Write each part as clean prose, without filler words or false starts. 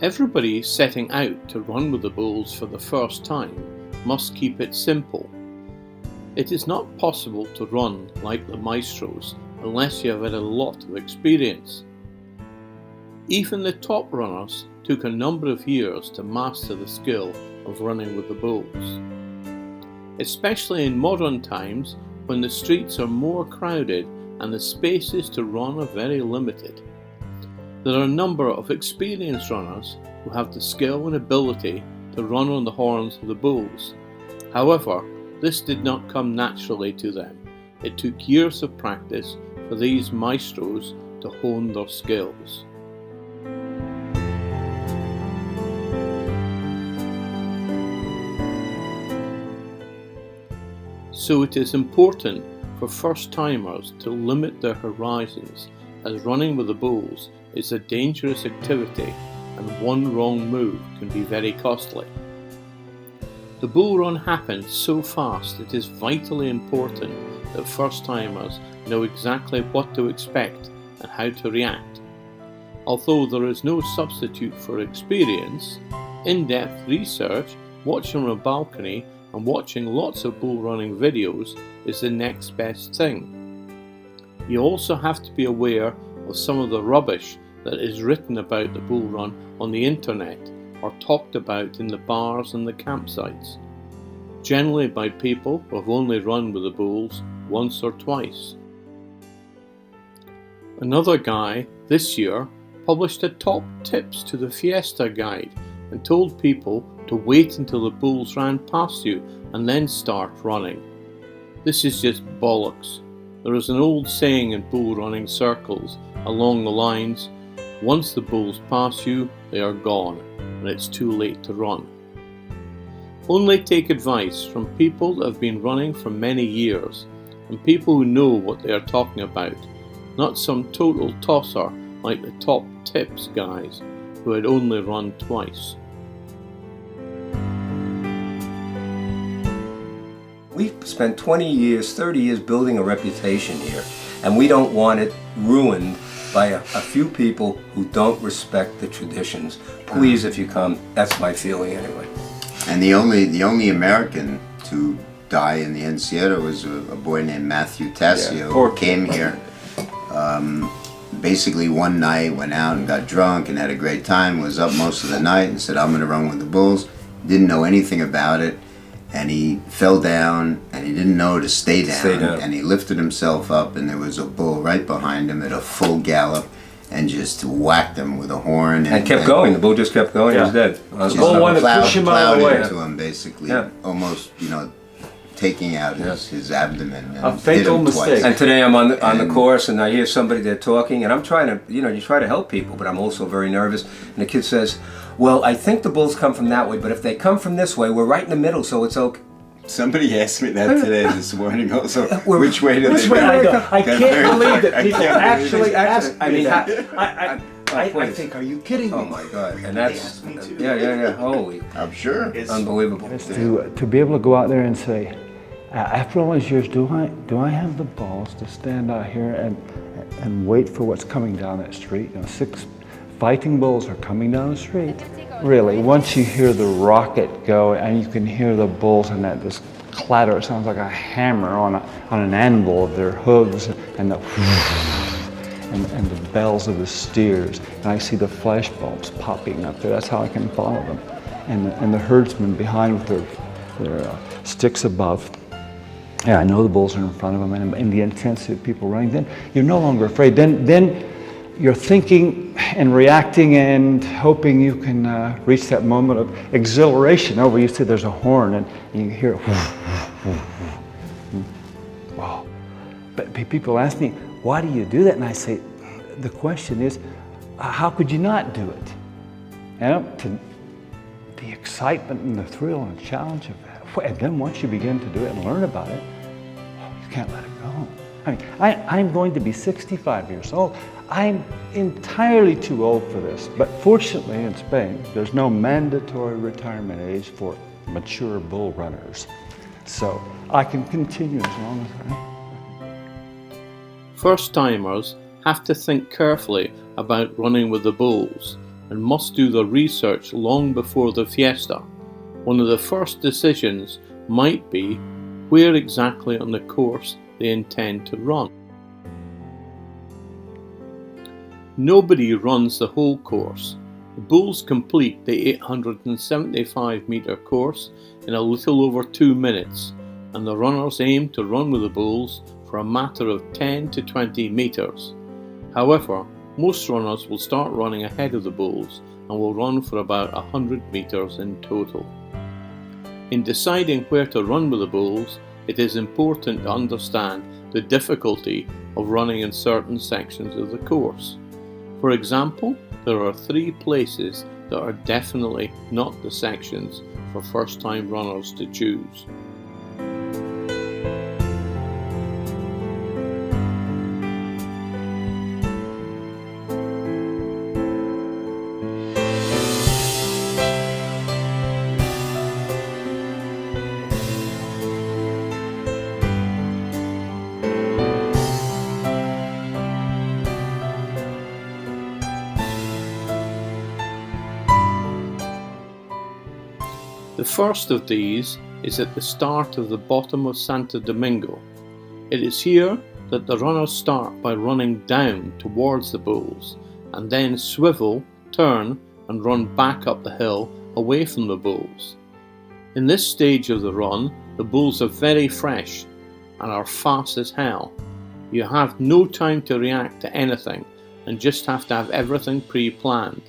Everybody setting out to run with the bulls for the first time must keep it simple. It is not possible to run like the maestros unless you have had a lot of experience. Even the top runners took a number of years to master the skill of running with the bulls. Especially in modern times when the streets are more crowded and the spaces to run are very limited. There are a number of experienced runners who have the skill and ability to run on the horns of the bulls. However, this did not come naturally to them. It took years of practice for these maestros to hone their skills. So it is important for first-timers to limit their horizons, as running with the bulls is a dangerous activity and one wrong move can be very costly. The bull run happens so fast it is vitally important that first-timers know exactly what to expect and how to react. Although there is no substitute for experience, in-depth research, watching from a balcony and watching lots of bull running videos is the next best thing. You also have to be aware of some of the rubbish that is written about the bull run on the internet or talked about in the bars and the campsites, generally by people who have only run with the bulls once or twice. Another guy this year published a top tips to the Fiesta guide and told people to wait until the bulls ran past you and then start running. This is just bollocks. There is an old saying in bull running circles along the lines, once the bulls pass you, they are gone, and it's too late to run. Only take advice from people that have been running for many years and people who know what they are talking about, not some total tosser like the top tips guys who had only run twice. We've spent 20 years, 30 years building a reputation here, and we don't want it ruined by a few people who don't respect the traditions. Please, if you come, that's my feeling anyway. And the only American to die in the Encierro was a boy named Matthew Tassio, who came here basically one night, went out and got drunk and had a great time, was up most of the night and said, I'm going to run with the bulls. Didn't know anything about it. And he fell down, and he didn't know to stay down, and he lifted himself up, and there was a bull right behind him at a full gallop, and just whacked him with a horn. And kept going. The bull just kept going. He was dead. The bull wanted to push him out of the way. Into him, basically, almost, taking out his abdomen. And a fatal mistake. And today I'm on the course, and I hear somebody there talking, and I'm trying to, you try to help people, but I'm also very nervous. And the kid says, well, I think the bulls come from that way, but if they come from this way, we're right in the middle, so it's okay. Somebody asked me that today, this morning also. Which way do they go? I can't believe that people actually ask. I mean, I think, are you kidding me? Oh my God! And that's yeah. Holy, I'm sure. It's unbelievable. To be able to go out there and say, after all these years, do I have the balls to stand out here and wait for what's coming down that street? 6 fighting bulls are coming down the street. Really, once you hear the rocket go and you can hear the bulls and this clatter, it sounds like a hammer on an anvil of their hooves and the and the bells of the steers. And I see the flash bulbs popping up there. That's how I can follow them. And the herdsmen behind with their sticks above. Yeah, I know the bulls are in front of them, and the intensity of people running. Then you're no longer afraid. Then you're thinking and reacting and hoping you can reach that moment of exhilaration. Where you see there's a horn and you hear it. Wow. But people ask me, why do you do that? And I say, the question is, how could you not do it? And the excitement and the thrill and the challenge of that. And then once you begin to do it and learn about it, you can't let it go. I mean, I'm going to be 65 years old. I'm entirely too old for this, but fortunately in Spain, there's no mandatory retirement age for mature bull runners. So I can continue as long as I First-timers have to think carefully about running with the bulls and must do their research long before the fiesta. One of the first decisions might be where exactly on the course they intend to run. Nobody runs the whole course. The bulls complete the 875 metre course in a little over 2 minutes, and the runners aim to run with the bulls for a matter of 10 to 20 metres. However, most runners will start running ahead of the bulls and will run for about 100 metres in total. In deciding where to run with the bulls, it is important to understand the difficulty of running in certain sections of the course. For example, there are 3 places that are definitely not the sections for first-time runners to choose. The first of these is at the start of the bottom of Santo Domingo. It is here that the runners start by running down towards the bulls and then swivel, turn and run back up the hill away from the bulls. In this stage of the run, the bulls are very fresh and are fast as hell. You have no time to react to anything and just have to have everything pre-planned.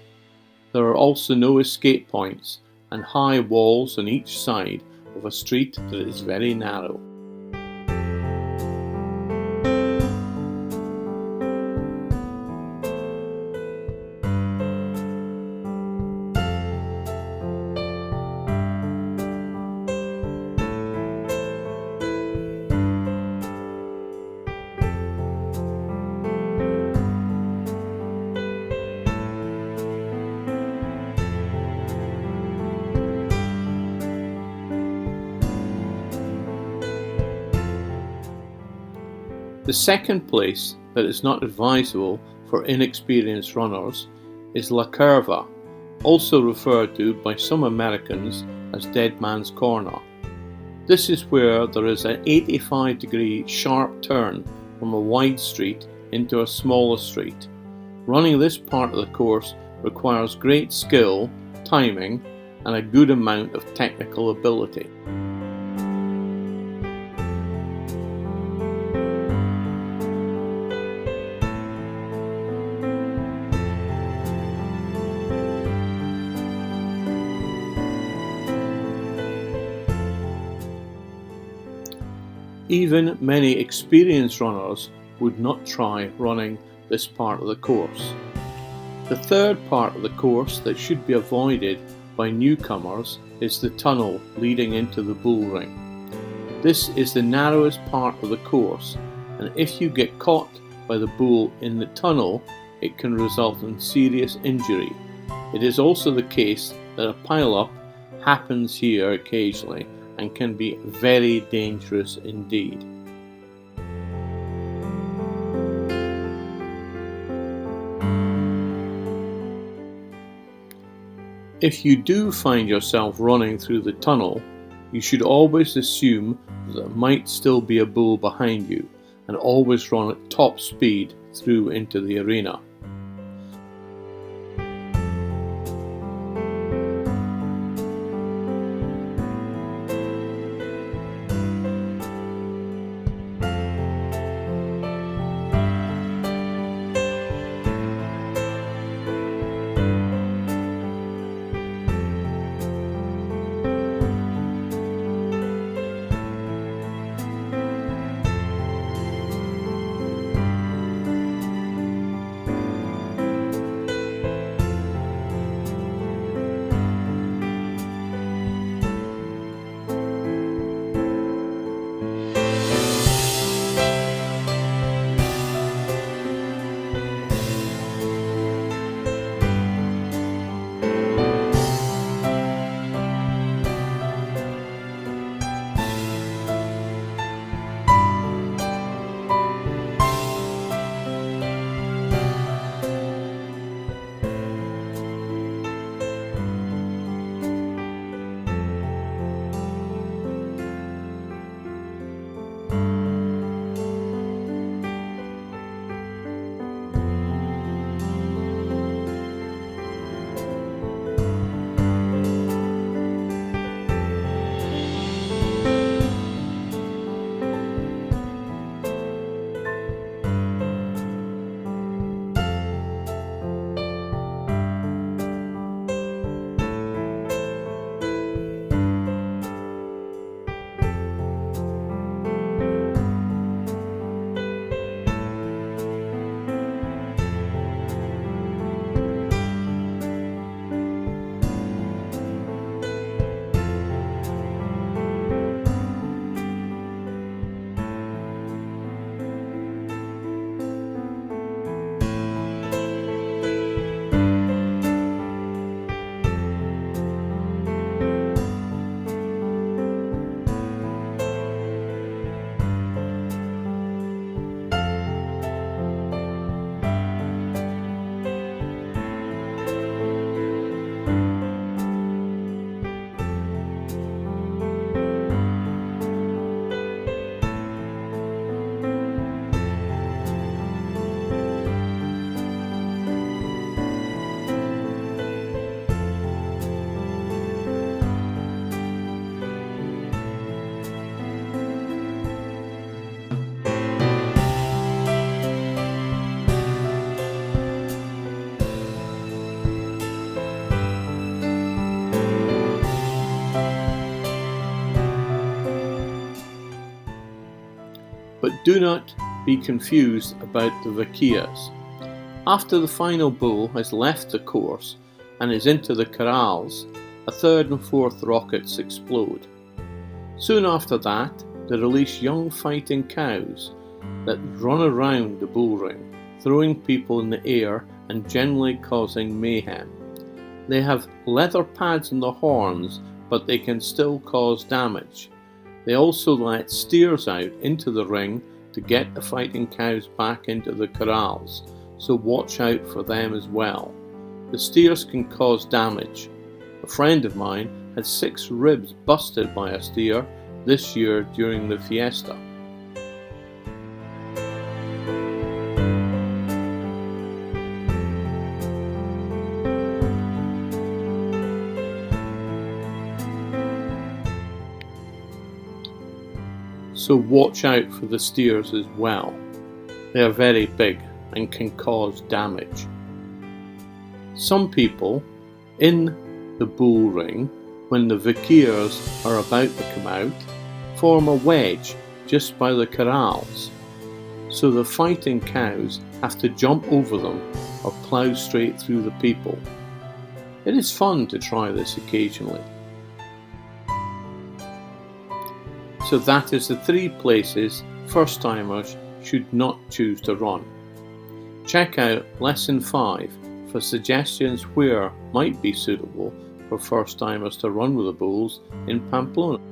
There are also no escape points and high walls on each side of a street that is very narrow. The second place that is not advisable for inexperienced runners is La Curva, also referred to by some Americans as Dead Man's Corner. This is where there is an 85-degree sharp turn from a wide street into a smaller street. Running this part of the course requires great skill, timing, and a good amount of technical ability. Even many experienced runners would not try running this part of the course. The third part of the course that should be avoided by newcomers is the tunnel leading into the bull ring. This is the narrowest part of the course, and if you get caught by the bull in the tunnel, it can result in serious injury. It is also the case that a pile-up happens here occasionally and can be very dangerous indeed. If you do find yourself running through the tunnel, you should always assume that there might still be a bull behind you and always run at top speed through into the arena. But do not be confused about the vaquillas. After the final bull has left the course and is into the corrals, a third and fourth rockets explode. Soon after that, they release young fighting cows that run around the bull ring, throwing people in the air and generally causing mayhem. They have leather pads on the horns, but they can still cause damage. They also let steers out into the ring to get the fighting cows back into the corrals, so watch out for them as well. The steers can cause damage. A friend of mine had 6 ribs busted by a steer this year during the fiesta. So watch out for the steers as well. They are very big and can cause damage. Some people in the bull ring, when the vaquillas are about to come out, form a wedge just by the corrals, so the fighting cows have to jump over them or plough straight through the people. It is fun to try this occasionally. So that is the 3 places first-timers should not choose to run. Check out Lesson 5 for suggestions where might be suitable for first-timers to run with the bulls in Pamplona.